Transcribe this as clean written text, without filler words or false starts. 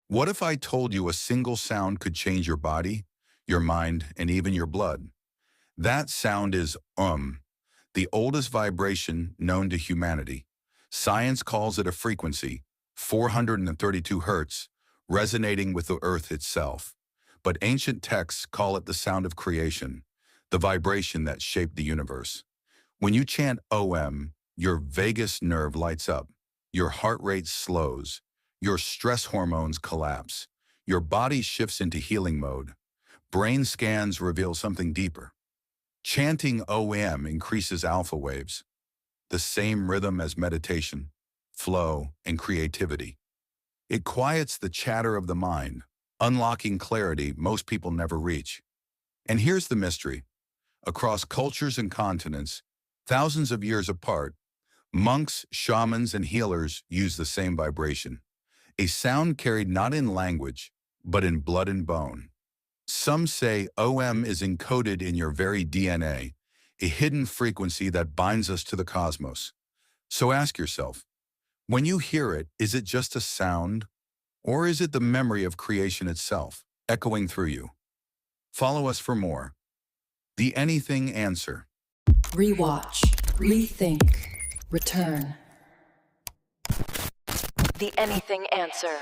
What if I told you a single sound could change your body, your mind, and even your blood? That sound is the oldest vibration known to humanity. Science calls it a frequency, 432 hertz, resonating with the earth itself. But ancient texts call it the sound of creation, the vibration that shaped the universe. When you chant OM, your vagus nerve lights up, your heart rate slows, your stress hormones collapse, your body shifts into healing mode. Brain scans reveal something deeper. Chanting OM increases alpha waves, the same rhythm as meditation, flow, and creativity. It quiets the chatter of the mind, unlocking clarity most people never reach. And here's the mystery. Across cultures and continents, thousands of years apart, monks, shamans, and healers use the same vibration, a sound carried not in language, but in blood and bone. Some say OM is encoded in your very DNA, a hidden frequency that binds us to the cosmos. So ask yourself, when you hear it, is it just a sound, or is it the memory of creation itself, echoing through you? Follow us for more. The Anything Answer. Rewatch, rethink, return. The Anything Answer.